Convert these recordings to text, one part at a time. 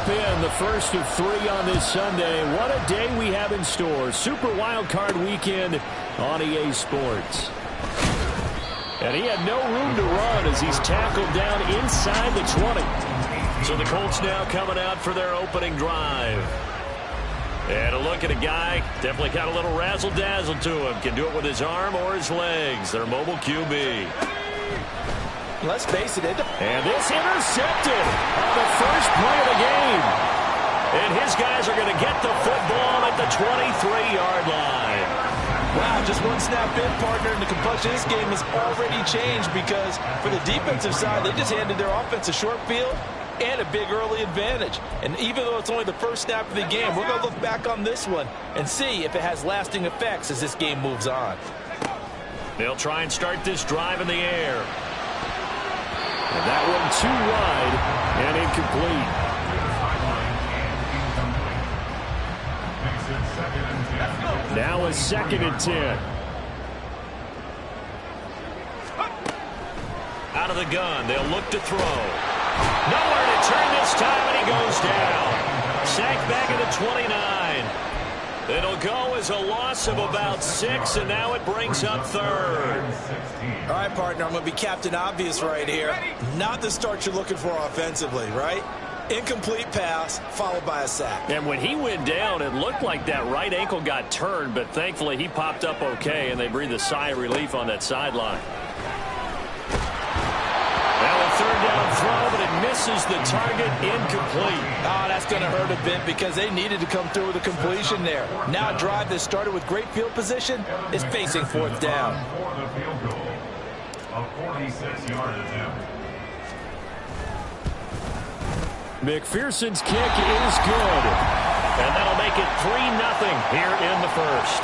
drop in, the first of 3 on this Sunday. What a day we have in store. Super Wild Card Weekend on EA Sports. And he had no room to run as he's tackled down inside the 20. So the Colts now coming out for their opening drive. And a look at a guy, definitely got a little razzle-dazzle to him. Can do it with his arm or his legs. Their mobile QB. Let's face it. And this intercepted on the first play of the game. And his guys are going to get the football at the 23-yard line. Wow, just one snap in, partner, and the complexion of this game has already changed because for the defensive side, they just handed their offense a short field and a big early advantage. And even though it's only the first snap of the game, we're going to look back on this one and see if it has lasting effects as this game moves on. They'll try and start this drive in the air. And that one too wide and incomplete. Now a 2nd and 10. Out of the gun, they'll look to throw. Nowhere to turn this time, and he goes down. Sacked back at the 29. It'll go as a loss of about 6, and now it brings up 3rd. All right, partner, I'm going to be Captain Obvious right here. Not the start you're looking for offensively, right? Incomplete pass, followed by a sack. And when he went down, it looked like that right ankle got turned, but thankfully he popped up okay, and they breathed a sigh of relief on that sideline. Now a 3rd down throw, but it misses the target, incomplete. Oh, that's going to hurt a bit because they needed to come through with a completion there. Now a drive that started with great field position is facing 4th down. A 46-yard attempt. McPherson's kick is good. And that'll make it 3-0 here in the first.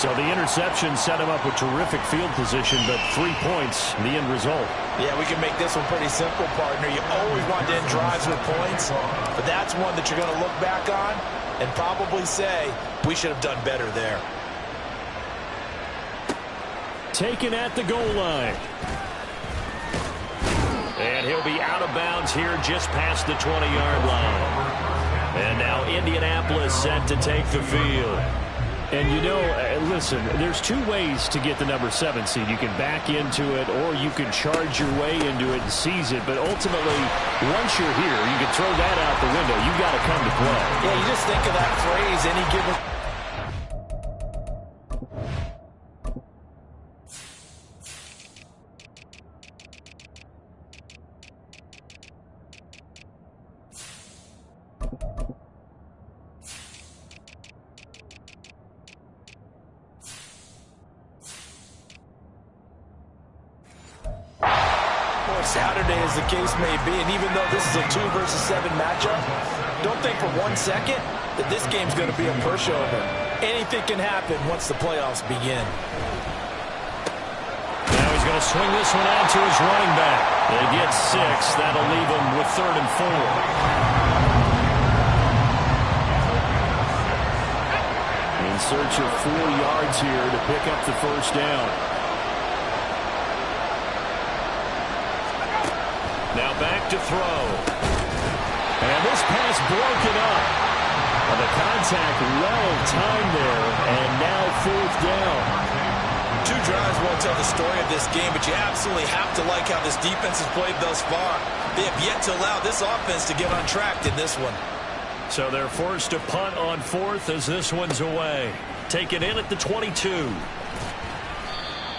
So the interception set him up with terrific field position, but 3 points, the end result. Yeah, we can make this one pretty simple, partner. You always want to end drives with points, but that's one that you're going to look back on and probably say, we should have done better there. Taken at the goal line. And he'll be out of bounds here just past the 20-yard line. And now Indianapolis set to take the field. And, you know, listen, there's 2 ways to get the number 7 seed. You can back into it or you can charge your way into it and seize it. But ultimately, once you're here, you can throw that out the window. You've got to come to play. Yeah, you just think of that phrase, any given... Saturday, as the case may be, and even though this is a 2 versus 7 matchup, don't think for 1 second that this game's going to be a pushover. Anything can happen once the playoffs begin. Now he's going to swing this one out to his running back. They get 6. That'll leave him with 3rd and 4. In search of 4 yards here to pick up the first down. Now back to throw. And this pass broken up. And the contact well timed there. And now 4th down. 2 drives won't tell the story of this game, but you absolutely have to like how this defense has played thus far. They have yet to allow this offense to get on track in this one. So they're forced to punt on 4th as this one's away. Taken in at the 22.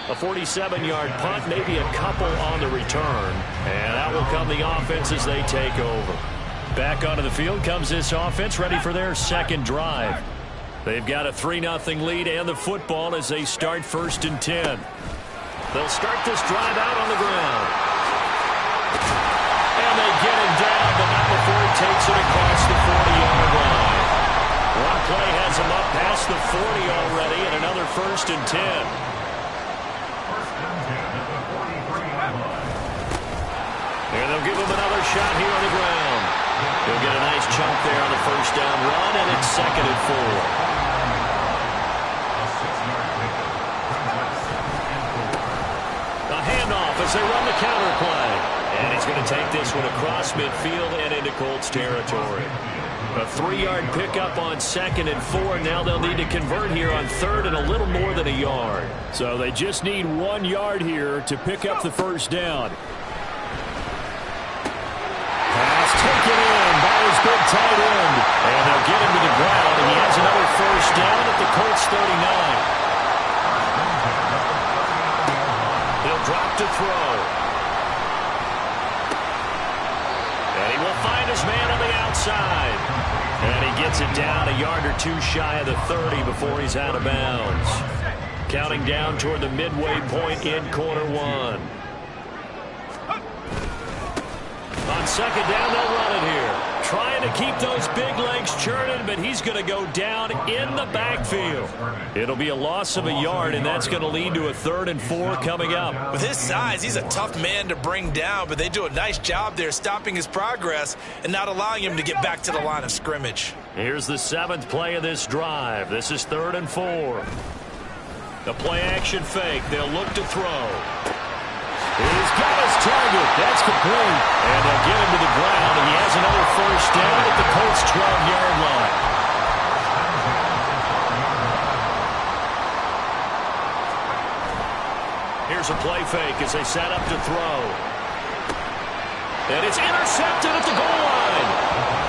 A 47-yard punt, maybe a couple on the return. And out will come the offense as they take over. Back onto the field comes this offense, ready for their 2nd drive. They've got a 3-0 lead and the football as they start 1st and 10. They'll start this drive out on the ground. And they get him down, but not before he takes it across the 40-yard line. One play has him up past the 40 already, and another 1st and 10. And they'll give him another shot here on the ground. He'll get a nice chunk there on the 1st down run, and it's 2nd and 4. A handoff as they run the counter play. And he's going to take this one across midfield and into Colts territory. A 3-yard pickup on 2nd and 4. Now they'll need to convert here on 3rd and a little more than a yard. So they just need 1 yard here to pick up the first down. Pass taken in by his big tight end. And they'll get him to the ground. And he has another first down at the Colts 39. He'll drop to throw. And he will find his man on the outside. And he gets it down a yard or 2 shy of the 30 before he's out of bounds. Counting down toward the midway point in quarter 1. On 2nd down, they'll run it here. Trying to keep those big legs churning, but he's going to go down in the backfield. It'll be a loss of a yard, and that's going to lead to a 3rd and 4 coming up. With his size, he's a tough man to bring down, but they do a nice job there stopping his progress and not allowing him to get back to the line of scrimmage. Here's the 7th play of this drive. This is 3rd and 4. The play-action fake. They'll look to throw. He's got his target. That's complete. And they'll get him to the ground, and he has another first down at the Colts' 12-yard line. Here's a play fake as they set up to throw. And it's intercepted at the goal line.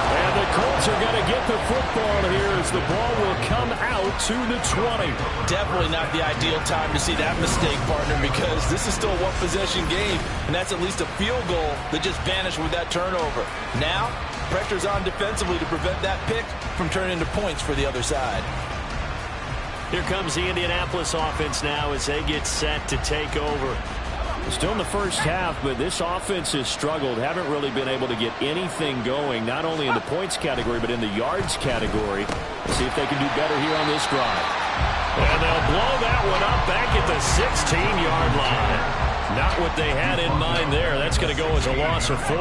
And the Colts are going to get the football here as the ball will come out to the 20. Definitely not the ideal time to see that mistake, partner, because this is still a one-possession game, and that's at least a field goal that just vanished with that turnover. Now, pressure's on defensively to prevent that pick from turning into points for the other side. Here comes the Indianapolis offense now as they get set to take over. Still in the first half, but this offense has struggled. Haven't really been able to get anything going, not only in the points category, but in the yards category. See if they can do better here on this drive. And they'll blow that one up back at the 16-yard line. Not what they had in mind there. That's going to go as a loss of 4.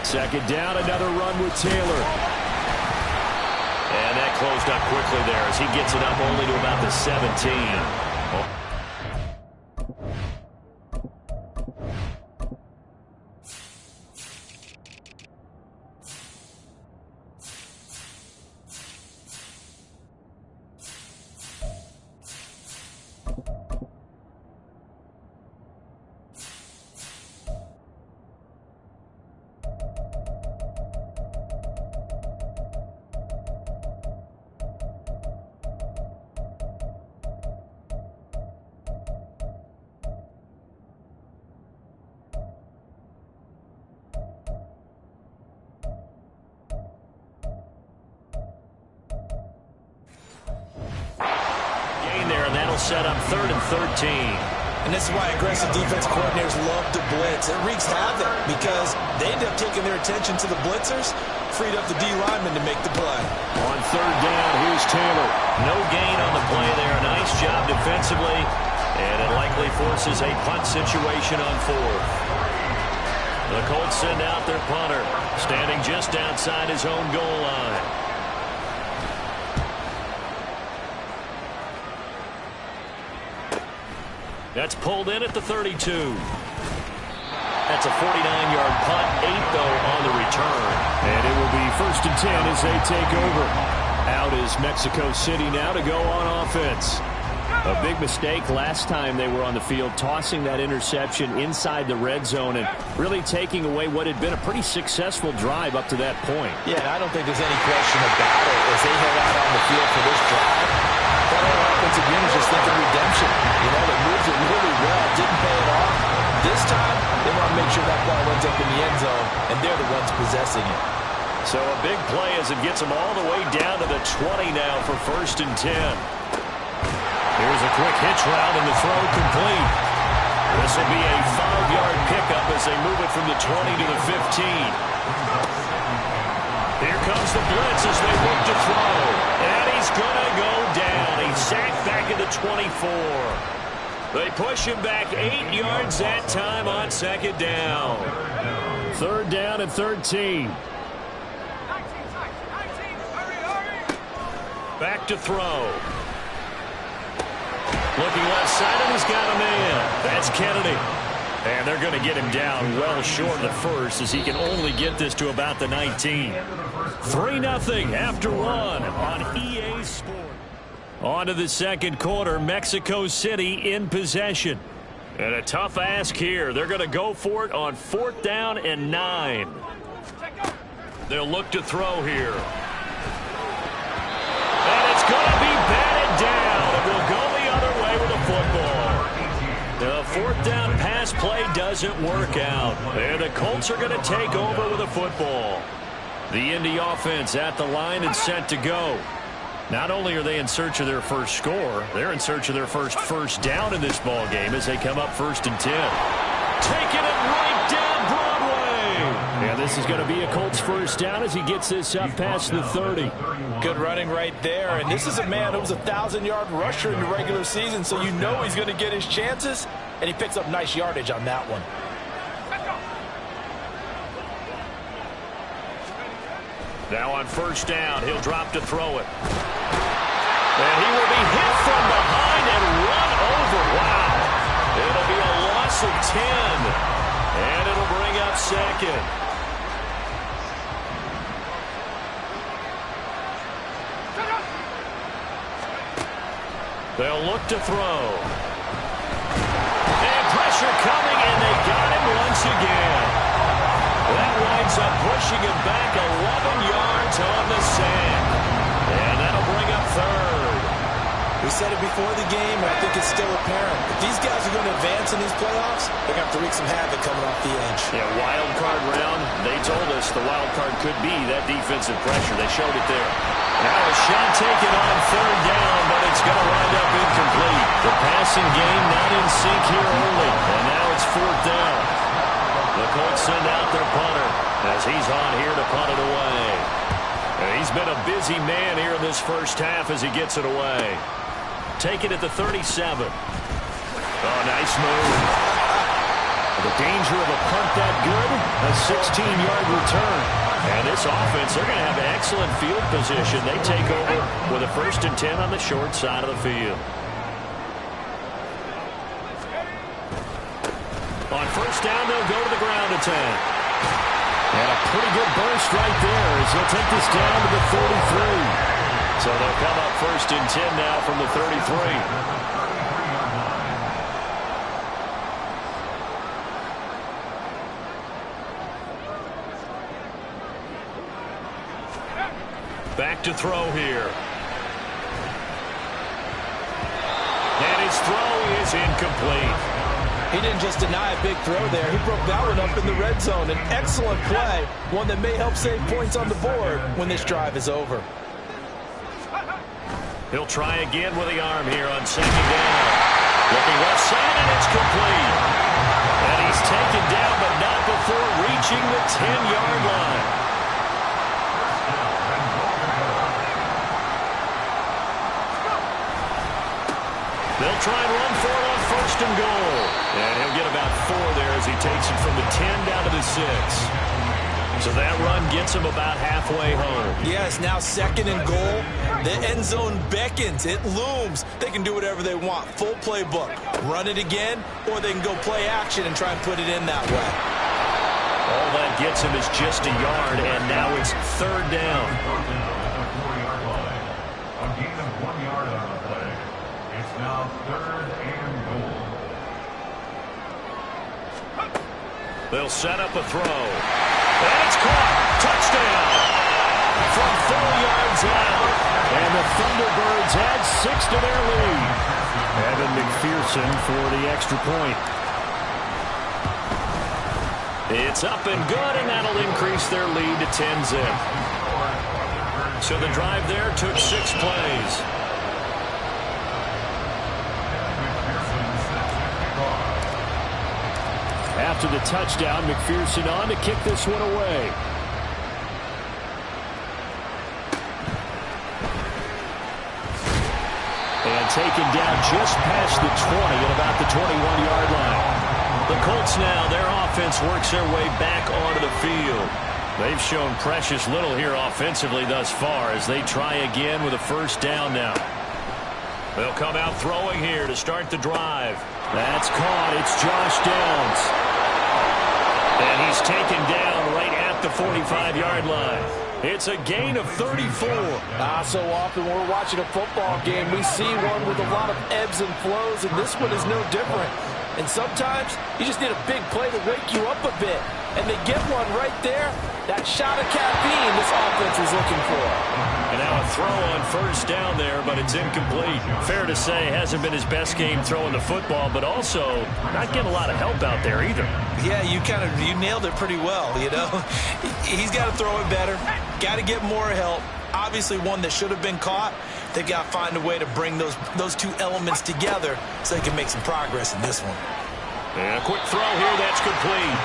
Second down, another run with Taylor. And that closed up quickly there as he gets it up only to about the 17. Set up 3rd and 13. And this is why aggressive defense coordinators love to blitz. It wreaks havoc because they end up taking their attention to the blitzers, freed up the D lineman to make the play. On 3rd down, here's Taylor. No gain on the play there. Nice job defensively. And it likely forces a punt situation on 4th. The Colts send out their punter, standing just outside his own goal line. That's pulled in at the 32. That's a 49-yard punt, 8 though on the return. And it will be 1st and 10 as they take over. Out is Mexico City now to go on offense. A big mistake last time they were on the field, tossing that interception inside the red zone and really taking away what had been a pretty successful drive up to that point. Yeah, and I don't think there's any question about it as they head out on the field for this drive. That whole offensive unit is just thinking redemption. You know, they moved it really well, didn't pay it off. This time, they want to make sure that ball ends up in the end zone, and they're the ones possessing it. So a big play as it gets them all the way down to the 20 now for 1st and 10. Here's a quick hitch route and the throw complete. This will be a 5-yard pickup as they move it from the 20 to the 15. Here comes the blitz as they look to throw. And he's going to go down. He's sacked back at the 24. They push him back 8 yards that time on 2nd down. 3rd down and 13. Back to throw. Looking left side, and he's got a man. That's Kennedy. And they're going to get him down well short of the first as he can only get this to about the 19. 3-0 after one on EA Sports. On to the second quarter. Mexico City in possession. And a tough ask here. They're going to go for it on 4th down and 9. They'll look to throw here. And it's going to be batted down. It will go the other way with the football. The 4th down pass play doesn't work out. And the Colts are going to take over with the football. The Indy offense at the line and set to go. Not only are they in search of their first score, they're in search of their first down in this ball game as they come up 1st and 10. Taking it right down Broadway. And this is going to be a Colts first down as he gets this up past the 30. Good running right there. And this is a man who was a 1,000-yard rusher in the regular season, so you know he's going to get his chances, and he picks up nice yardage on that one. Now on 1st down, he'll drop to throw it. And he will be hit from behind and run over. Wow. It'll be a loss of 10. And it'll bring up 2nd. They'll look to throw. And pressure coming, and they got him once again. That winds up pushing him back 11 yards on the sack. And that'll bring up 3rd. We said it before the game, and I think it's still apparent. If these guys are going to advance in these playoffs, they're going to have to wreak some havoc coming off the edge. Yeah, wild card round. They told us the wild card could be that defensive pressure. They showed it there. Now a shot taken on 3rd down, but it's going to wind up incomplete. The passing game not in sync here early. And now it's 4th down. The Colts send out their punter as he's on here to punt it away. And he's been a busy man here in this first half as he gets it away. Taken at the 37. Oh, nice move. The danger of a punt that good, a 16-yard return. And this offense, they're going to have excellent field position. They take over with a 1st and 10 on the short side of the field. On 1st down, they'll go to the ground attack. And a pretty good burst right there as he'll take this down to the 33. So they'll come up 1st and 10 now from the 33. Back to throw here. And his throw is incomplete. He didn't just deny a big throw there. He broke that one up in the red zone. An excellent play, one that may help save points on the board when this drive is over. He'll try again with the arm here on 2nd down. Looking left side, and it's complete. And he's taken down, but not before reaching the 10-yard line. They'll try and run for it on 1st and goal. And he'll get about 4 there as he takes it from the 10 down to the 6. So that run gets him about halfway home. Yes, now 2nd and goal. The end zone beckons. It looms. They can do whatever they want. Full playbook. Run it again, or they can go play action and try and put it in that way. All that gets him is just a yard, and now it's 3rd down. A gain of 1 yard on the play. It's now 3rd and goal. They'll set up a throw. And it's caught. Touchdown. From 4 yards out. And the Thunderbirds add 6 to their lead. Evan McPherson for the extra point. It's up and good, and that'll increase their lead to 10-zip. So the drive there took 6 plays. After the touchdown, McPherson on to kick this one away. And taken down just past the 20 at about the 21-yard line. The Colts now, their offense works their way back onto the field. They've shown precious little here offensively thus far as they try again with a 1st down now. They'll come out throwing here to start the drive. That's caught. It's Josh Downs. And he's taken down right at the 45-yard line. It's a gain of 34. So often we're watching a football game, we see one with a lot of ebbs and flows, and this one is no different. And sometimes you just need a big play to wake you up a bit. And they get one right there. That shot of caffeine this offense was looking for. And now a throw on first down there, but it's incomplete. Fair to say, hasn't been his best game throwing the football, but also not getting a lot of help out there either. Yeah, you nailed it pretty well, you know. He's got to throw it better. Got to get more help. Obviously one that should have been caught. They got to find a way to bring those two elements together so they can make some progress in this one. And a quick throw here, that's complete.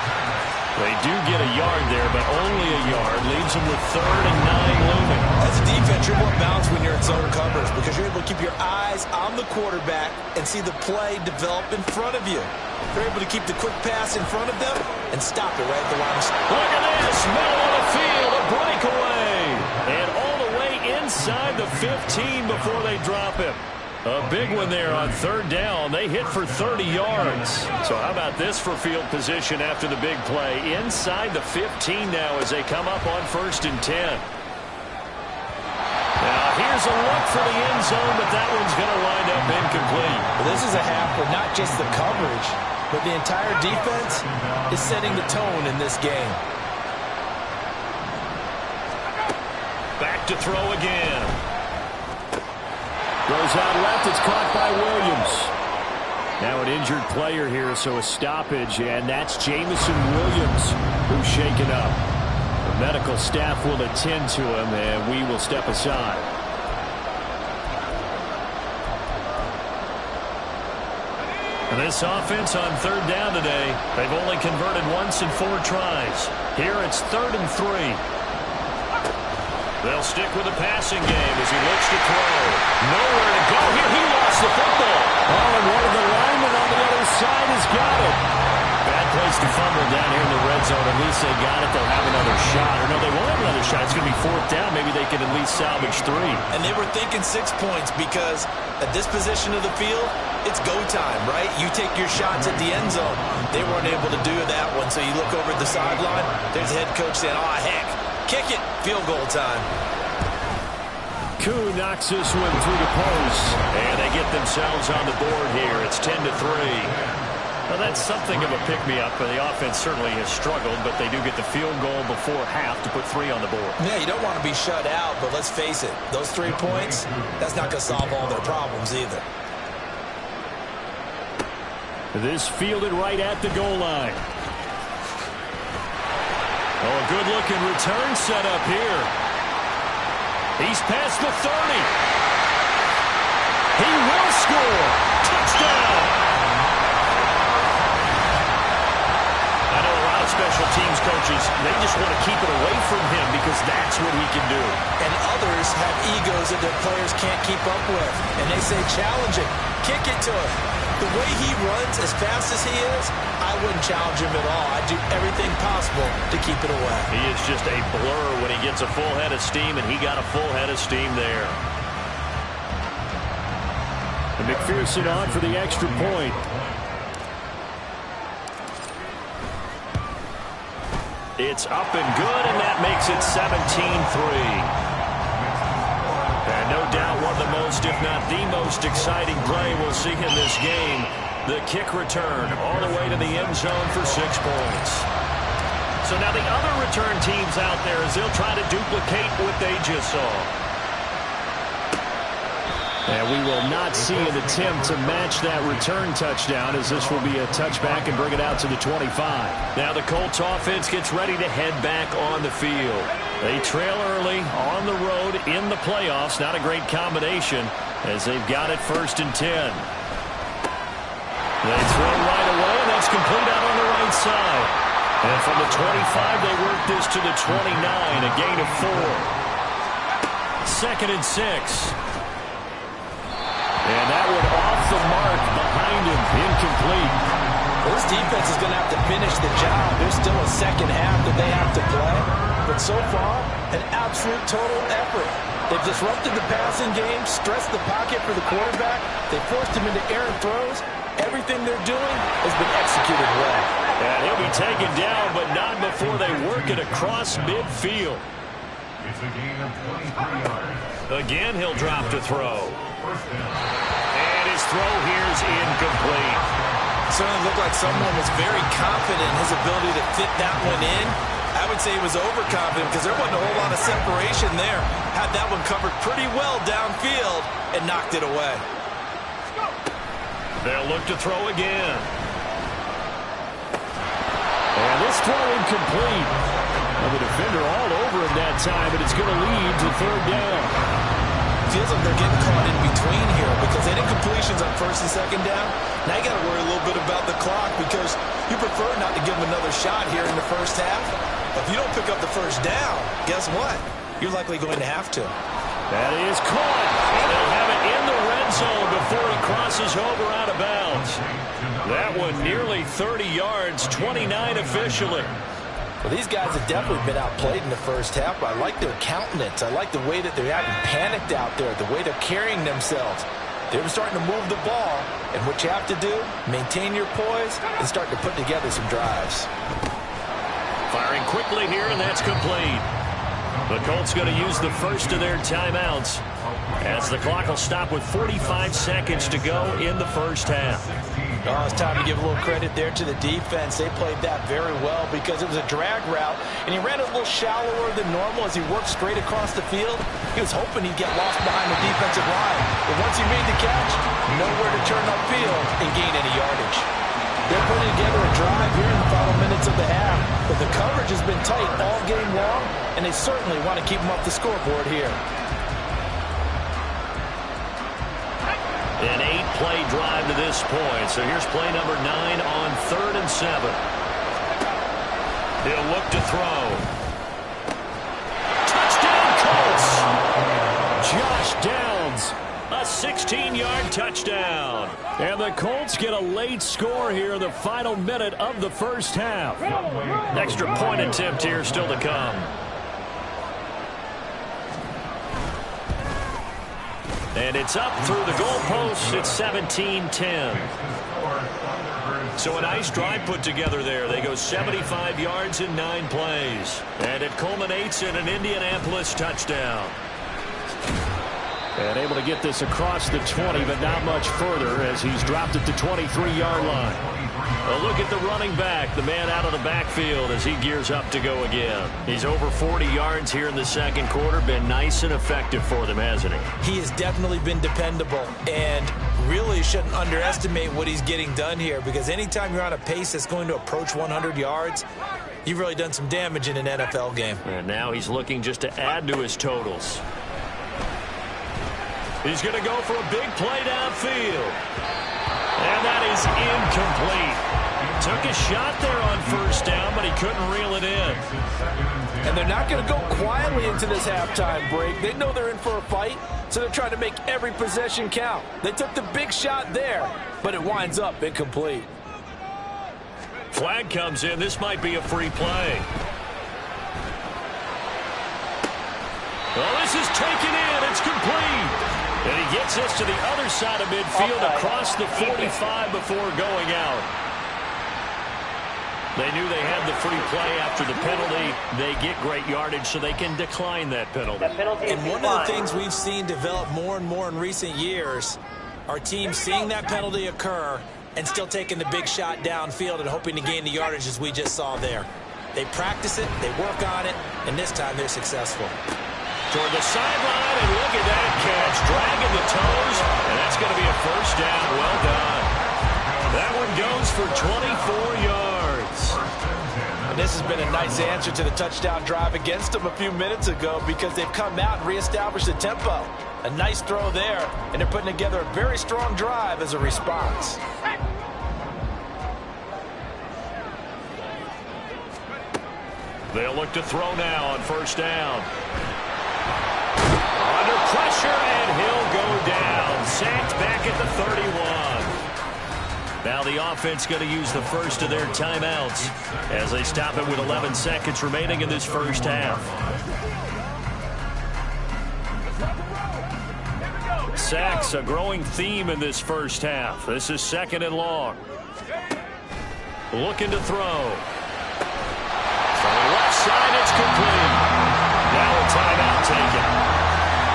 They do get a yard there, but only a yard. Leaves them with 3rd and 9 looming. As a defense, you're more balanced when you're in zone coverage because you're able to keep your eyes on the quarterback and see the play develop in front of you. They're able to keep the quick pass in front of them and stop it right at the line of scrimmage. Look at this, middle of the field, a breakaway. And all the way inside the 15 before they drop him. A big one there on 3rd down. They hit for 30 yards. So how about this for field position after the big play? Inside the 15 now as they come up on 1st and 10. Now here's a look for the end zone, but that one's going to wind up incomplete. Well, this is a half where not just the coverage, but the entire defense is setting the tone in this game. Back to throw again. Goes out left. It's caught by Williams. Now an injured player here, so a stoppage, and that's Jamison Williams who's shaken up. The medical staff will attend to him, and we will step aside. And this offense on 3rd down today, they've only converted once in 4 tries. Here it's 3rd and 3. They'll stick with the passing game as he looks to throw. Nowhere to go here. He lost the football. Oh, and one of the linemen on the other side has got it. Bad place to fumble down here in the red zone. At least they got it. They'll have another shot. Or no, they won't have another shot. It's going to be 4th down. Maybe they can at least salvage 3. And they were thinking 6 points because at this position of the field, it's go time, right? You take your shots at the end zone. They weren't able to do that one. So you look over at the sideline. There's the head coach saying, oh, heck. Kick it. Field goal time. Koo knocks this one through the post. And they get themselves on the board here. It's 10-3. Well, that's something of a pick-me-up. The offense certainly has struggled, but they do get the field goal before half to put 3 on the board. Yeah, you don't want to be shut out, but let's face it. Those 3 points, that's not going to solve all their problems either. This fielded right at the goal line. Oh, a good-looking return set up here. He's past the 30. He will score. Touchdown. I know a lot of special teams coaches, they just want to keep it away from him because that's what he can do. And others have egos that their players can't keep up with. And they say, challenge it. Kick it to him. The way he runs as fast as he is, I wouldn't challenge him at all. I'd do everything possible to keep it away. He is just a blur when he gets a full head of steam, and he got a full head of steam there. And McPherson on for the extra point. It's up and good, and that makes it 17-3. And no doubt one of the most, if not the most exciting play we'll see in this game. The kick return all the way to the end zone for 6 points. So now the other return teams out there as they'll try to duplicate what they just saw. And we will not see an attempt to match that return touchdown as this will be a touchback and bring it out to the 25. Now the Colts offense gets ready to head back on the field. They trail early on the road in the playoffs. Not a great combination as they've got it 1st and 10. They throw right away, and that's complete out on the right side. And from the 25, they work this to the 29, a gain of 4. 2nd and 6. And that one off the mark behind him, incomplete. Well, this defense is going to have to finish the job. There's still a 2nd half that they have to play. But so far, an absolute total effort. They've disrupted the passing game, stressed the pocket for the quarterback. They forced him into errant throws. Everything they're doing has been executed well. And he'll be taken down, but not before they work it across midfield. It's a gain of 23 yards. Again, he'll drop to throw. And his throw here is incomplete. Certainly looked like someone was very confident in his ability to fit that one in. I would say he was overconfident because there wasn't a whole lot of separation there. Had that one covered pretty well downfield and knocked it away. They'll look to throw again. And this throw incomplete. Well, the defender all over him that time, but it's going to lead to third down. Feels like they're getting caught in between here because they did completions on first and second down. Now you got to worry a little bit about the clock because you prefer not to give them another shot here in the first half. If you don't pick up the first down, guess what? You're likely going to have to. That is caught. And they'll have it in the red zone before he crosses over out of bounds. That one nearly 30 yards, 29 officially. Well, these guys have definitely been outplayed in the first half, but I like their countenance. I like the way that they're acting panicked out there, the way they're carrying themselves. They're starting to move the ball, and what you have to do, maintain your poise and start to put together some drives. Firing quickly here, and that's complete. The Colts going to use the first of their timeouts as the clock will stop with 45 seconds to go in the first half. Oh, it's time to give a little credit there to the defense. They played that very well because it was a drag route, and he ran a little shallower than normal as he worked straight across the field. He was hoping he'd get lost behind the defensive line, but once he made the catch, nowhere to turn upfield and gain any yardage. They're putting together a drive here in the final minutes of the half, but the coverage has been tight all game long, and they certainly want to keep them off the scoreboard here. An 8-play drive to this point. So here's play number 9 on 3rd and 7. He'll look to throw. Touchdown, Colts! Josh Downs, a 16-yard touchdown. And the Colts get a late score here in the final minute of the first half. Extra point attempt here still to come. And it's up through the goalposts. It's 17-10. So a nice drive put together there. They go 75 yards in 9 plays. And it culminates in an Indianapolis touchdown. And able to get this across the 20, but not much further as he's dropped at the 23-yard line. A look at the running back, the man out of the backfield as he gears up to go again. He's over 40 yards here in the second quarter. Been nice and effective for them, hasn't he? He has definitely been dependable, and really shouldn't underestimate what he's getting done here because anytime you're on a pace that's going to approach 100 yards, you've really done some damage in an NFL game. And now he's looking just to add to his totals. He's going to go for a big play downfield. And that is incomplete. Took a shot there on first down, but he couldn't reel it in. And they're not going to go quietly into this halftime break. They know they're in for a fight, so they're trying to make every possession count. They took the big shot there, but it winds up incomplete. Flag comes in. This might be a free play. Well, this is taken in. It's complete. And he gets this to the other side of midfield across the 45 before going out. They knew they had the free play after the penalty. They get great yardage so they can decline that penalty. And one of the things we've seen develop more and more in recent years are teams seeing that penalty occur and still taking the big shot downfield and hoping to gain the yardage as we just saw there. They practice it, they work on it, and this time they're successful. Toward the sideline, and look at that catch. Dragging the toes, and that's going to be a first down. Well done. That one goes for 24 yards. And this has been a nice answer to the touchdown drive against them a few minutes ago because they've come out and reestablished the tempo. A nice throw there, and they're putting together a very strong drive as a response. They'll look to throw now on first down. Under pressure, and he'll go down. Sacked back at the 31. Now the offense going to use the first of their timeouts as they stop it with 11 seconds remaining in this first half. Sacks, a growing theme in this first half. This is 2nd and long. Looking to throw. From the left side, it's complete. Now a timeout taken.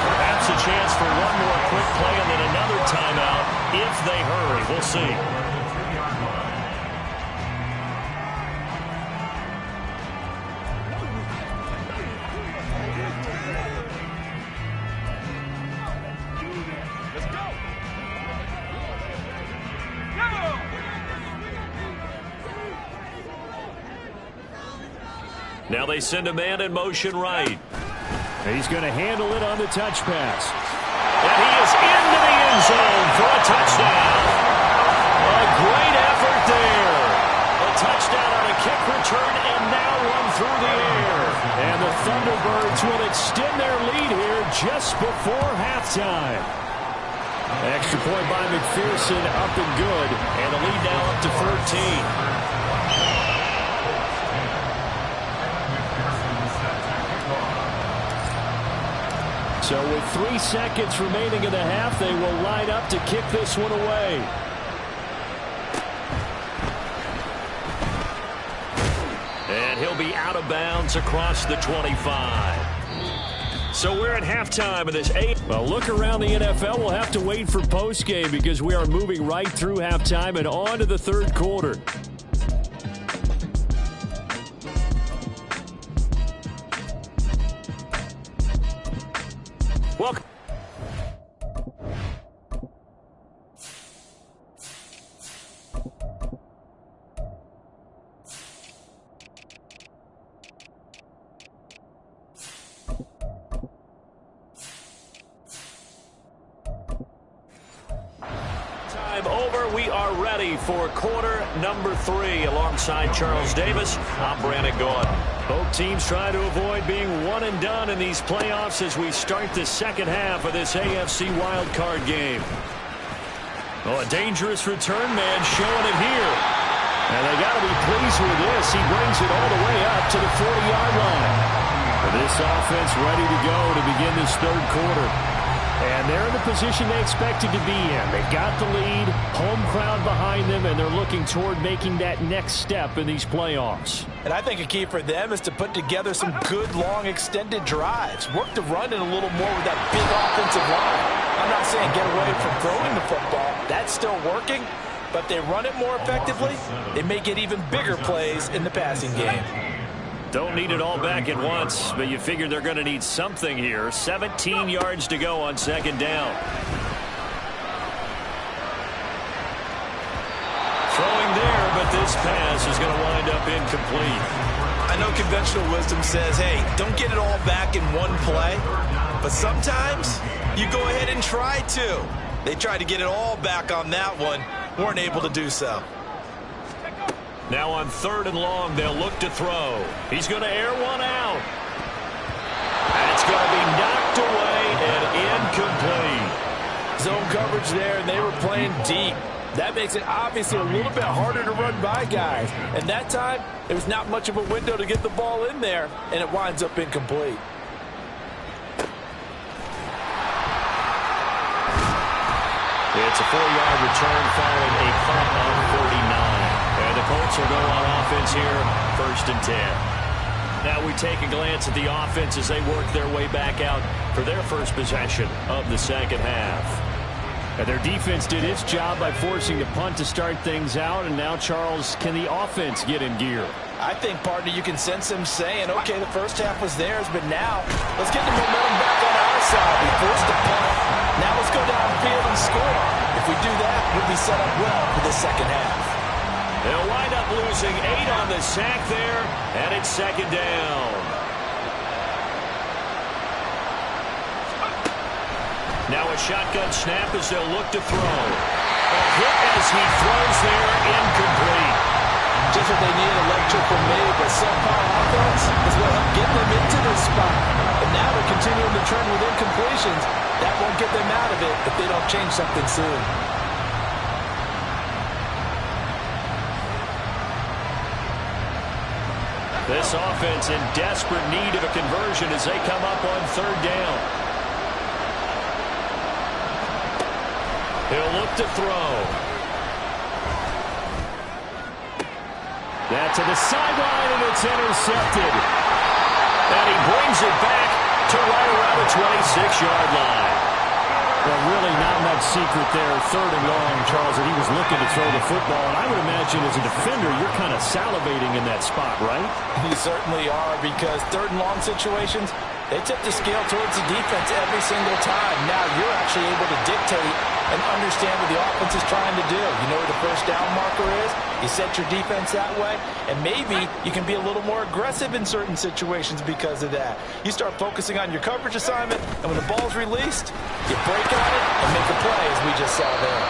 Perhaps a chance for one more quick play and then another timeout if they hurry. We'll see. Now they send a man in motion right. He's going to handle it on the touch pass. And he is into the end zone for a touchdown. A great effort there. A touchdown on a kick return and now one through the air. And the Thunderbirds will extend their lead here just before halftime. Extra point by McPherson, up and good. And the lead now up to 13. So with 3 seconds remaining in the half, they will line up to kick this one away. And he'll be out of bounds across the 25. So we're at halftime of this 8. Well, look around the NFL. We'll have to wait for postgame because we are moving right through halftime and on to the third quarter. Welcome. Time over. We are ready for quarter number 3 alongside Charles Davis. I'm Brandon Gordon. Both teams try to avoid being one and done in these playoffs as we start the second half of this AFC wildcard game. Oh, a dangerous return man showing it here. And they got to be pleased with this. He brings it all the way up to the 40-yard line. This offense ready to go to begin this third quarter. And they're in the position they expected to be in. They've got the lead, home crowd behind them, and they're looking toward making that next step in these playoffs. And I think a key for them is to put together some good, long, extended drives. Work the run in a little more with that big offensive line. I'm not saying get away from throwing the football. That's still working. But they run it more effectively, they may get even bigger plays in the passing game. Don't need it all back at once, but you figure they're going to need something here. 17 yards to go on second down. Throwing there, but this pass is going to wind up incomplete. I know conventional wisdom says, hey, don't get it all back in one play. But sometimes you go ahead and try to. They tried to get it all back on that one. Weren't able to do so. Now on 3rd and long, they'll look to throw. He's going to air one out. That's going to be knocked away and incomplete. Zone coverage there, and they were playing deep. That makes it obviously a little bit harder to run by guys. And that time, there was not much of a window to get the ball in there, and it winds up incomplete. It's a 4-yard return following a punt on 49. And the Colts will go on offense here, 1st and 10. Now we take a glance at the offense as they work their way back out for their first possession of the second half. And their defense did its job by forcing the punt to start things out. And now, Charles, can the offense get in gear? I think, partner, you can sense them saying, okay, the first half was theirs, but now let's get the momentum back on our side. We forced the punt. Now let's go downfield and score. If we do that, we'll be set up well for the second half. They'll wind up losing 8 on the sack there, and it's second down. Now a shotgun snap as they'll look to throw. A hit as he throws there, incomplete. Just what they need, electrical made, but subpar offense is what helped get them into this spot. And now they're continuing the trend with incompletions. That won't get them out of it if they don't change something soon. This offense in desperate need of a conversion as they come up on 3rd down. He'll look to throw. That to the sideline, and it's intercepted. And he brings it back to right around the 26-yard line. Well, really not much secret there. 3rd and long, Charles, that he was looking to throw the football. And I would imagine as a defender, you're kind of salivating in that spot, right? You certainly are, because 3rd and long situations, they tip the scale towards the defense every single time. Now you're actually able to dictate and understand what the offense is trying to do. You know where the first down marker is. You set your defense that way, and maybe you can be a little more aggressive in certain situations because of that. You start focusing on your coverage assignment, and when the ball's released, you break on it and make a play, as we just saw there.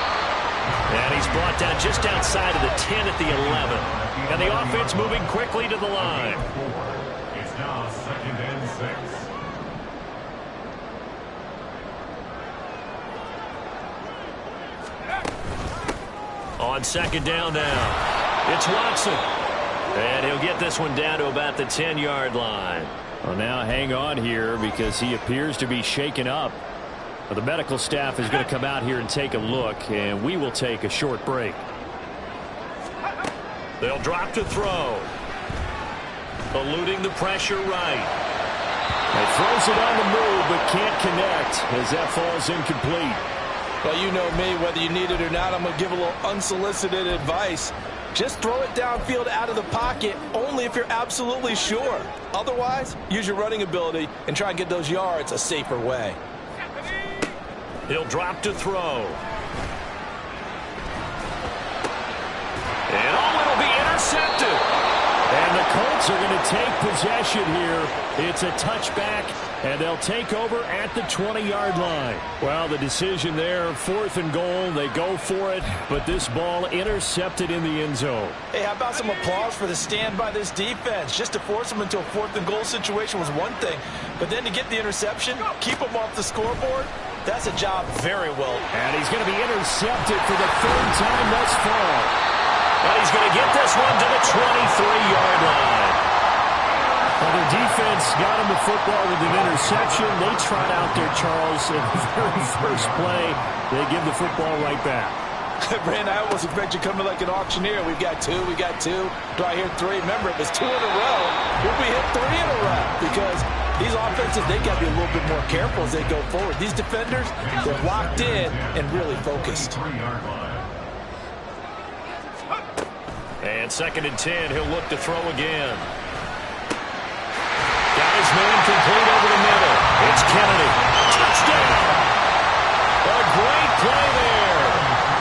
And he's brought down just outside of the 10 at the 11. And the offense moving quickly to the line. It's now 2nd and 6. On 2nd down now, it's Watson. And he'll get this one down to about the 10-yard line. Well, now hang on here because he appears to be shaken up. Well, the medical staff is going to come out here and take a look, and we will take a short break. They'll drop to throw. Eluding the pressure right. He throws it on the move but can't connect as that falls incomplete. Well, you know me, whether you need it or not, I'm going to give a little unsolicited advice. Just throw it downfield out of the pocket only if you're absolutely sure. Otherwise, use your running ability and try and get those yards a safer way. He'll drop to throw. And it'll be intercepted. And the Colts are going to take possession here. It's a touchback, and they'll take over at the 20-yard line. Well, the decision there, 4th and goal. They go for it, but this ball intercepted in the end zone. Hey, how about some applause for the stand by this defense? Just to force them into a 4th and goal situation was one thing, but then to get the interception, keep them off the scoreboard, that's a job very well. And he's going to be intercepted for the 3rd time thus far. And he's going to get this one to the 23-yard line. Well, their defense got him the football with an interception. They trot out there, Charles, in the very first play. They give the football right back. Brand, I almost expect you coming like an auctioneer. We've got 2, we got 2. Do I hear 3? Remember, it was 2 in a row. Will we hit 3 in a row? Because these offenses, they got to be a little bit more careful as they go forward. These defenders, they're locked in and really focused. 3-yard line. And 2nd and 10, he'll look to throw again. Got his man complete over the middle. It's Kennedy. Touchdown! A great play there.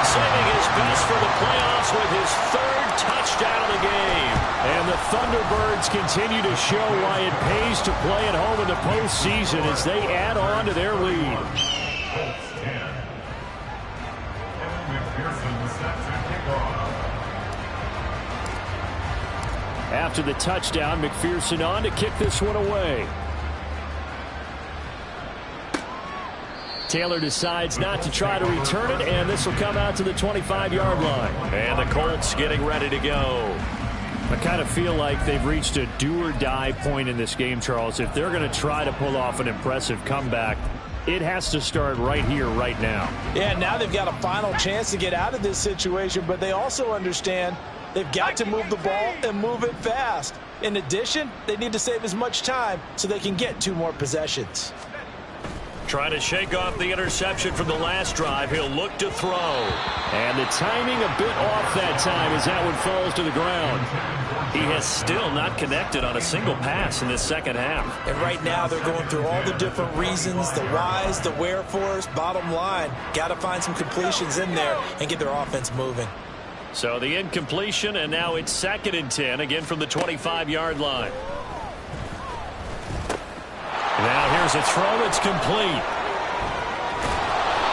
Saving his best for the playoffs with his 3rd touchdown of the game. And the Thunderbirds continue to show why it pays to play at home in the postseason as they add on to their lead. Colts 10. Kevin McPherson sets a kickoff. After the touchdown, McPherson on to kick this one away. Taylor decides not to try to return it, and this will come out to the 25-yard line. And the Colts getting ready to go. I kind of feel like they've reached a do-or-die point in this game, Charles. If they're going to try to pull off an impressive comeback, it has to start right here, right now. Yeah, now they've got a final chance to get out of this situation, but they also understand they've got to move the ball and move it fast. In addition, they need to save as much time so they can get 2 more possessions. Trying to shake off the interception from the last drive. He'll look to throw. And the timing a bit off that time as that one falls to the ground. He has still not connected on a single pass in this second half. And right now they're going through all the different reasons, the whys, the wherefores. Bottom line, got to find some completions in there and get their offense moving. So the incompletion, and now it's 2nd and 10, again from the 25-yard line. Now here's a throw that's complete.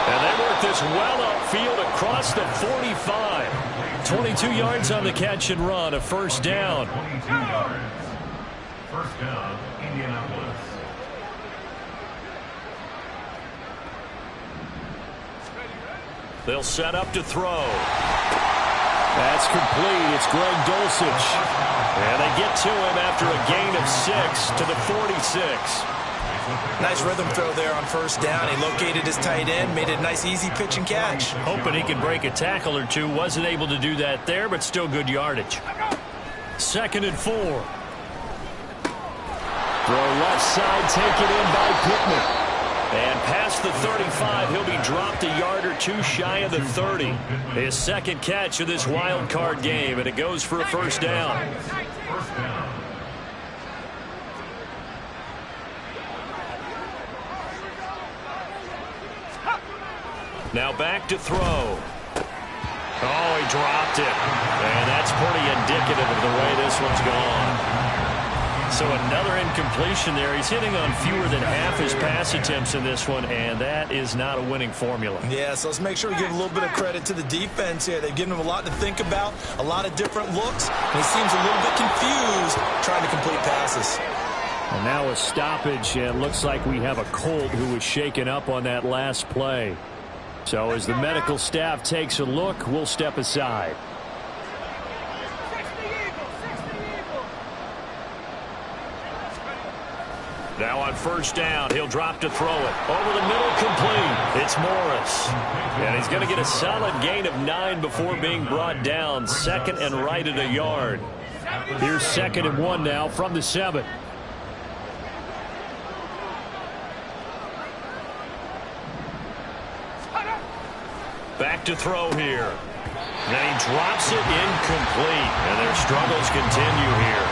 And they work this well upfield across the 45. 22 yards on the catch and run, a 1st down. 22 yards. 1st down, Indianapolis. They'll set up to throw. That's complete. It's Greg Dulcich. And they get to him after a gain of 6 to the 46. Nice rhythm throw there on first down. He located his tight end, made it a nice easy pitch and catch. Hoping he could break a tackle or two. Wasn't able to do that there, but still good yardage. 2nd and 4. Throw left side, taken in by Pittman. And past the 35, he'll be dropped a yard or two shy of the 30. His second catch of this wild card game, and it goes for a first down. Now back to throw. Oh, he dropped it. And that's pretty indicative of the way this one's gone. So another incompletion there. He's hitting on fewer than half his pass attempts in this one, and that is not a winning formula. Yeah, so let's make sure we give a little bit of credit to the defense here. They've given him a lot to think about, a lot of different looks, and he seems a little bit confused trying to complete passes. And now a stoppage, and it looks like we have a Colt who was shaken up on that last play. So as the medical staff takes a look, we'll step aside. Now on first down, he'll drop to throw it. Over the middle, complete. It's Morris. And he's going to get a solid gain of 9 before being brought down. 2nd and right at a yard. Here's 2nd and 1 now from the 7. Back to throw here. Then he drops it incomplete. And their struggles continue here.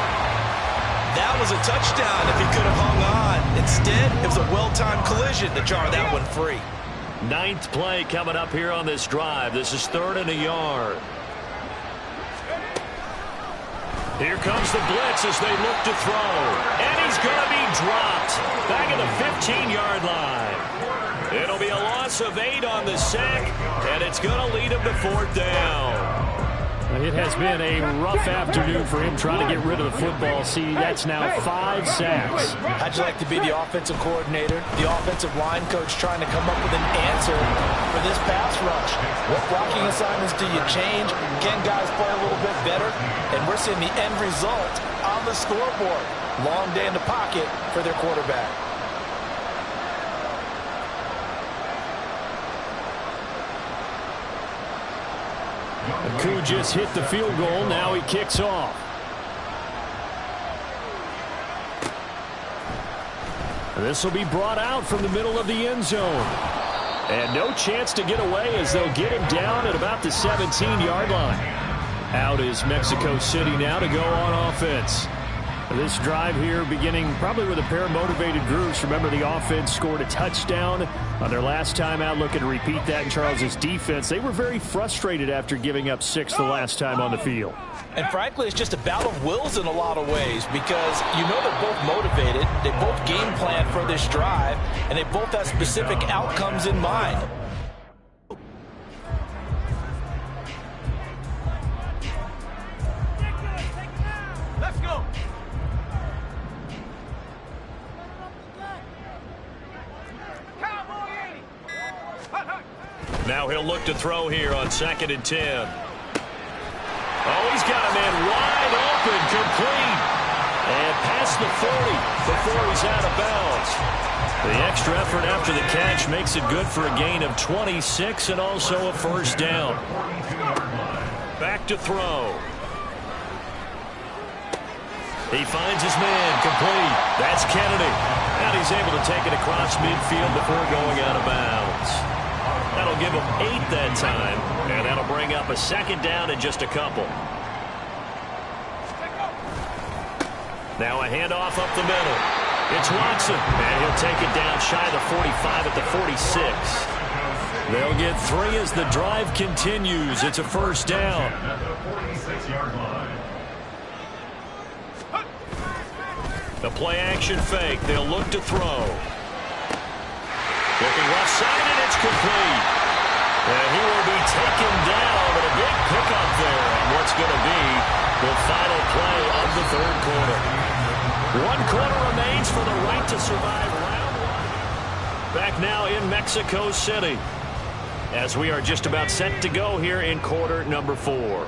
That was a touchdown if he could have hung on. Instead, it was a well-timed collision to jar that one free. 9th play coming up here on this drive. This is 3rd and a yard. Here comes the blitz as they look to throw. And he's going to be dropped back at the 15-yard line. It'll be a loss of 8 on the sack, and it's going to lead him to 4th down. It has been a rough afternoon for him trying to get rid of the football. See, that's now 5 sacks. How'd you like to be the offensive coordinator, the offensive line coach trying to come up with an answer for this pass rush? What blocking assignments do you change? Can guys play a little bit better? And we're seeing the end result on the scoreboard. Long day in the pocket for their quarterback. Koo just hit the field goal. Now he kicks off. This will be brought out from the middle of the end zone. And no chance to get away as they'll get him down at about the 17-yard line. Out is Mexico City now to go on offense. This drive here beginning probably with a pair of motivated groups. Remember, the offense scored a touchdown on their last time out. Looking to repeat that in Charles's defense. They were very frustrated after giving up 6 the last time on the field. And frankly, it's just a battle of wills in a lot of ways because you know they're both motivated. They both game plan for this drive, and they both have specific outcomes in mind. Let's go. Now he'll look to throw here on 2nd and 10. Oh, he's got a man wide open, complete. And past the 40 before he's out of bounds. The extra effort after the catch makes it good for a gain of 26 and also a first down. Back to throw. He finds his man, complete. That's Kennedy. And he's able to take it across midfield before going out of bounds. That'll give him 8 that time, and that'll bring up a 2nd down in just a couple. Now a handoff up the middle. It's Watson, and he'll take it down shy of the 45 at the 46. They'll get 3 as the drive continues. It's a first down. At the 46-yard line. The play-action fake. They'll look to throw. Looking left side, and it's complete. And he will be taken down, but a big pickup there on what's going to be the final play of the 3rd quarter. 1 quarter remains for the right to survive round 1. Back now in Mexico City as we are just about set to go here in quarter number 4.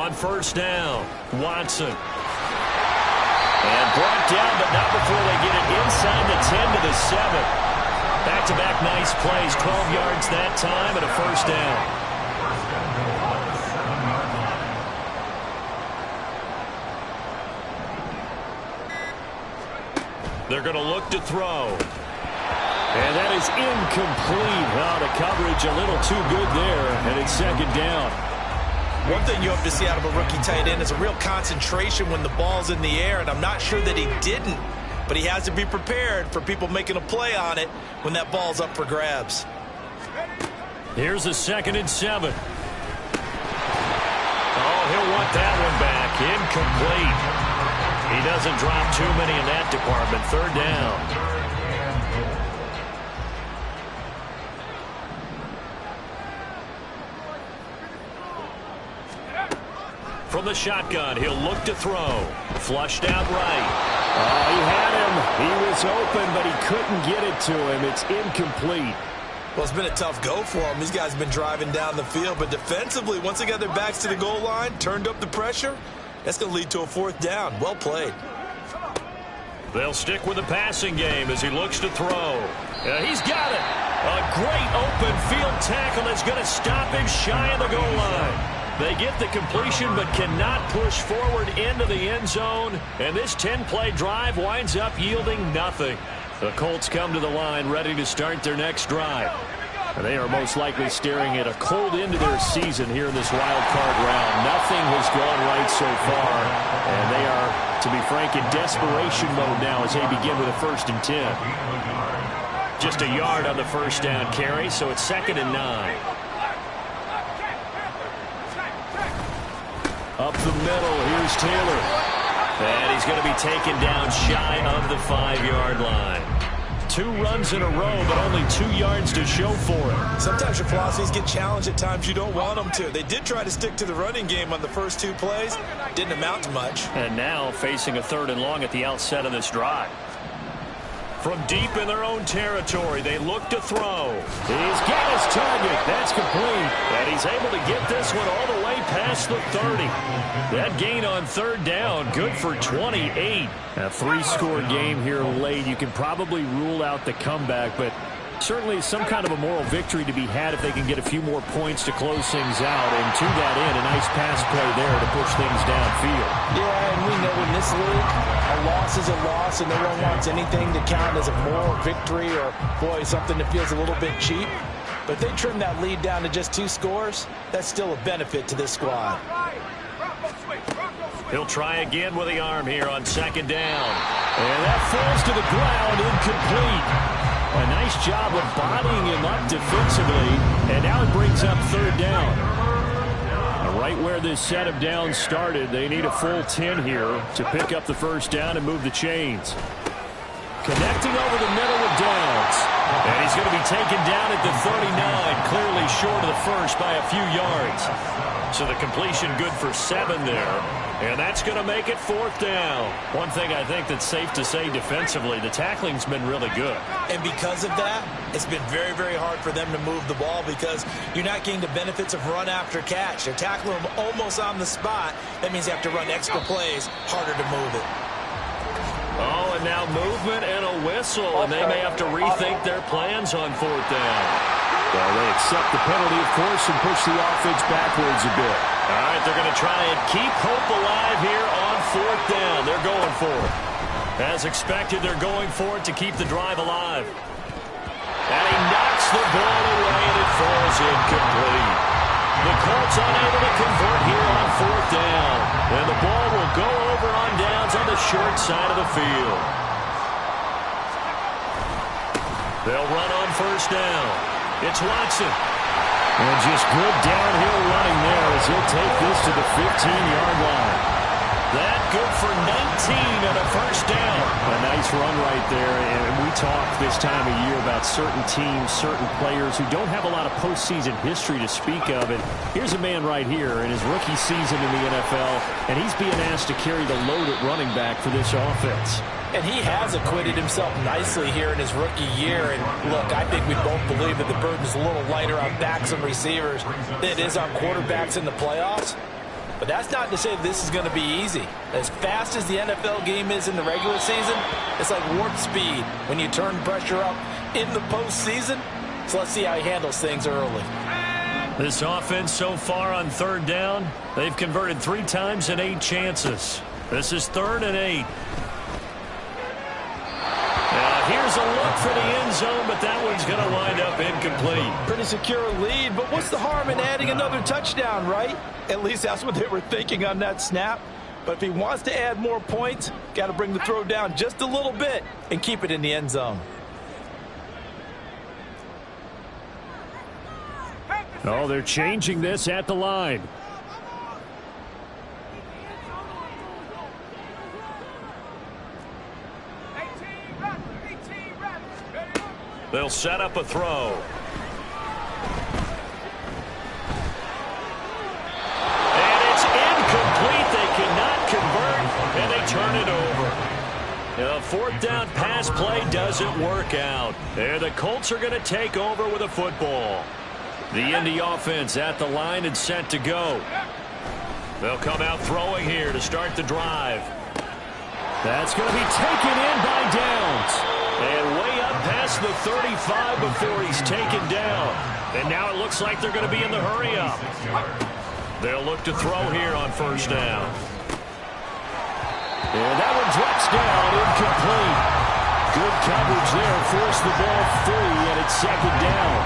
On first down, Watson. And brought down, but not before they get it inside the 10 to the 7. Back-to-back nice plays, 12 yards that time and a first down. They're going to look to throw. And that is incomplete. Oh, the coverage a little too good there, and it's second down. One thing you have to see out of a rookie tight end is a real concentration when the ball's in the air, and I'm not sure that he didn't, but he has to be prepared for people making a play on it when that ball's up for grabs. Here's a 2nd and 7. Oh, he'll want that one back. Incomplete. He doesn't drop too many in that department. Third down. From the shotgun, he'll look to throw. Flushed out right. Oh, he had him. He was open, but he couldn't get it to him. It's incomplete. Well, it's been a tough go for him. These guys have been driving down the field, but defensively, once they got their backs to the goal line, turned up the pressure, that's going to lead to a 4th down. Well played. They'll stick with the passing game as he looks to throw. He's got it. A great open field tackle that's going to stop him shy of the goal line. They get the completion but cannot push forward into the end zone. And this 10-play drive winds up yielding nothing. The Colts come to the line ready to start their next drive. They are most likely staring at a cold end to their season here in this wild card round. Nothing has gone right so far. And they are, to be frank, in desperation mode now as they begin with a 1st and 10. Just a yard on the first down carry, so it's 2nd and 9. Up the middle, here's Taylor. And he's going to be taken down shy of the 5-yard line. 2 runs in a row, but only 2 yards to show for it. Sometimes your philosophies get challenged at times you don't want them to. They did try to stick to the running game on the first 2 plays. Didn't amount to much. And now facing a 3rd and long at the outset of this drive. From deep in their own territory, they look to throw. He's got his target. That's complete. And he's able to get this one all the way past the 30. That gain on 3rd down, good for 28. A 3-score game here late. You can probably rule out the comeback, but certainly some kind of a moral victory to be had if they can get a few more points to close things out. And to that end, a nice pass play there to push things downfield. Yeah, and we know in this league, a loss is a loss, and no one wants anything to count as a moral victory or, boy, something that feels a little bit cheap. But if they trim that lead down to just 2 scores, that's still a benefit to this squad. He'll try again with the arm here on 2nd down. And that falls to the ground, incomplete. A nice job of bodying him up defensively, and now it brings up 3rd down. Right where this set of downs started, they need a full 10 here to pick up the first down and move the chains. Connecting over the middle with Downs. And he's going to be taken down at the 39, clearly short of the first by a few yards. So the completion good for 7 there. And that's going to make it 4th down. One thing I think that's safe to say defensively, the tackling's been really good. And because of that, it's been very, very hard for them to move the ball because you're not getting the benefits of run after catch. They're tackling them almost on the spot. That means you have to run extra plays, harder to move it. Oh, and now movement and a whistle, and they may have to rethink their plans on 4th down. Well, they accept the penalty, of course, and push the offense backwards a bit. All right, they're going to try and keep hope alive here on 4th down. They're going for it. As expected, they're going for it to keep the drive alive. And he knocks the ball away, and it falls incomplete. The Colts unable to convert here on 4th down. And the ball will go over on downs on the short side of the field. They'll run on 1st down. It's Watson. And just good downhill running there as he'll take this to the 15-yard line. That good for 19 and a first down. A nice run right there. And we talk this time of year about certain teams, certain players who don't have a lot of postseason history to speak of. And here's a man right here in his rookie season in the NFL, and he's being asked to carry the load at running back for this offense. And he has acquitted himself nicely here in his rookie year. And look, I think we both believe that the burden's a little lighter on backs and receivers than it is on quarterbacks in the playoffs. But that's not to say this is going to be easy. As fast as the NFL game is in the regular season, it's like warp speed when you turn pressure up in the postseason. So let's see how he handles things early. This offense so far on third down, they've converted 3 times in 8 chances. This is 3rd and 8. Here's a look for the end zone, but that one's going to wind up incomplete. Pretty secure lead, but what's the harm in adding another touchdown, right? At least that's what they were thinking on that snap. But if he wants to add more points, got to bring the throw down just a little bit and keep it in the end zone. Oh, they're changing this at the line. They'll set up a throw. And it's incomplete. They cannot convert, and they turn it over. A 4th down pass play doesn't work out. And the Colts are going to take over with a football. The Indy offense at the line and set to go. They'll come out throwing here to start the drive. That's going to be taken in by Downs. And way up past the 35 before he's taken down. And now it looks like they're going to be in the hurry-up. They'll look to throw here on 1st down. And that one drops down, incomplete. Good coverage there, forced the ball free, and it's 2nd down.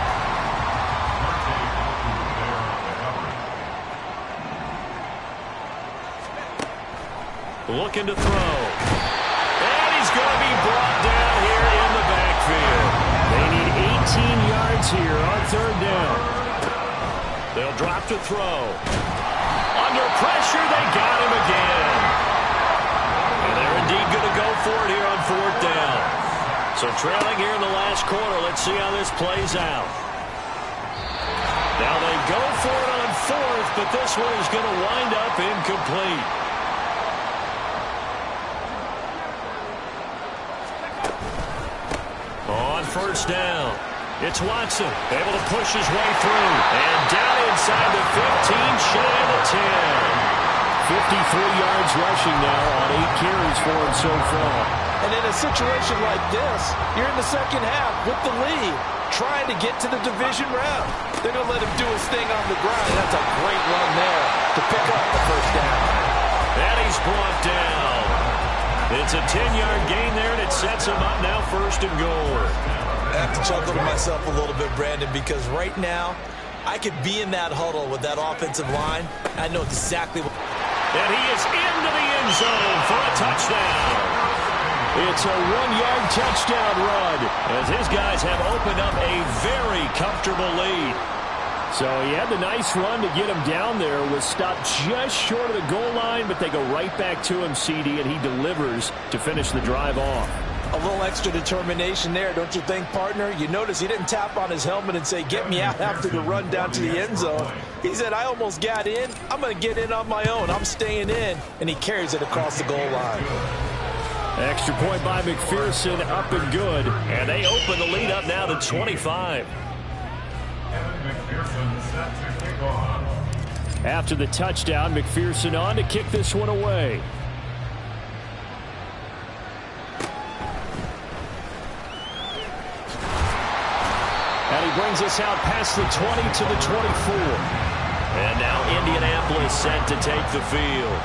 Looking to throw. And he's going to be brought down here in the backfield. They need 18 yards here on 3rd down. They'll drop to throw. Under pressure, they got him again. And they're indeed going to go for it here on 4th down. So trailing here in the last quarter. Let's see how this plays out. Now they go for it on 4th, but this one is going to wind up incomplete. On 1st down, it's Watson, able to push his way through, and down inside the 15, shy of the 10. 53 yards rushing now on 8 carries for him so far. And in a situation like this, you're in the 2nd half with the lead, trying to get to the division round. They're going to let him do his thing on the ground. That's a great run there to pick up the 1st down. And he's brought down. It's a 10-yard gain there, and it sets him up now 1st and goal. I have to chuckle to myself a little bit, Brandon, because right now I could be in that huddle with that offensive line. I know exactly what. And he is into the end zone for a touchdown. It's a 1-yard touchdown run as his guys have opened up a very comfortable lead. So he had the nice run to get him down there, was stopped just short of the goal line, but they go right back to him, CD, and he delivers to finish the drive off. A little extra determination there, don't you think, partner? You notice he didn't tap on his helmet and say, get me out after the run down to the end zone. He said, I almost got in. I'm going to get in on my own. I'm staying in. And he carries it across the goal line. Extra point by McPherson, up and good. And they open the lead up now to 25. After the touchdown, McPherson on to kick this one away. And he brings us out past the 20 to the 24. And now Indianapolis set to take the field.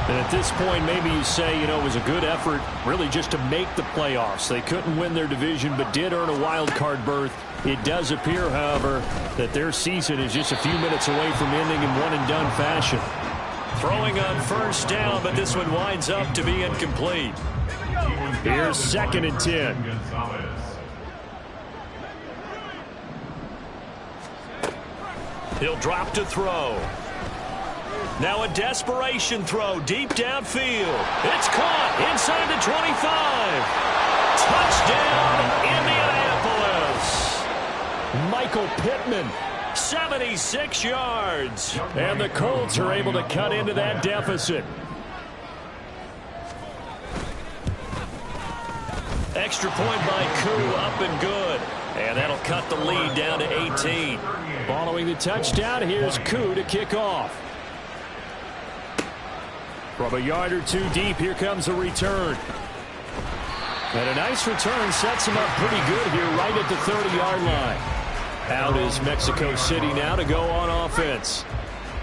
And at this point, maybe you say, you know, it was a good effort really just to make the playoffs. They couldn't win their division, but did earn a wild card berth. It does appear, however, that their season is just a few minutes away from ending in one-and-done fashion. Throwing on 1st down, but this one winds up to be incomplete. Here's 2nd and 10. He'll drop to throw. Now a desperation throw deep downfield. It's caught inside the 25. Touchdown, Indianapolis. Michael Pittman. 76 yards. And the Colts are able to cut into that deficit. Extra point by Koo, up and good. And that'll cut the lead down to 18. Following the touchdown, here's Koo to kick off. From a yard or two deep, here comes a return. And a nice return sets him up pretty good here right at the 30-yard line. Out is Mexico City now to go on offense.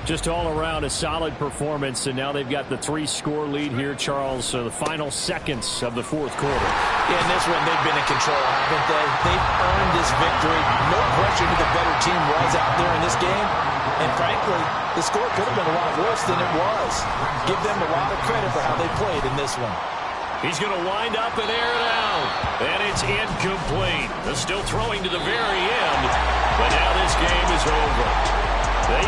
Just all around a solid performance, and now they've got the 3-score lead here, Charles, the final seconds of the fourth quarter. Yeah, in this one, they've been in control, haven't they? They've earned this victory. No question who the better team was out there in this game. And frankly, the score could have been a lot worse than it was. Give them a lot of credit for how they played in this one. He's going to wind up and air it out. And it's incomplete. They're still throwing to the very end. But now this game is over. They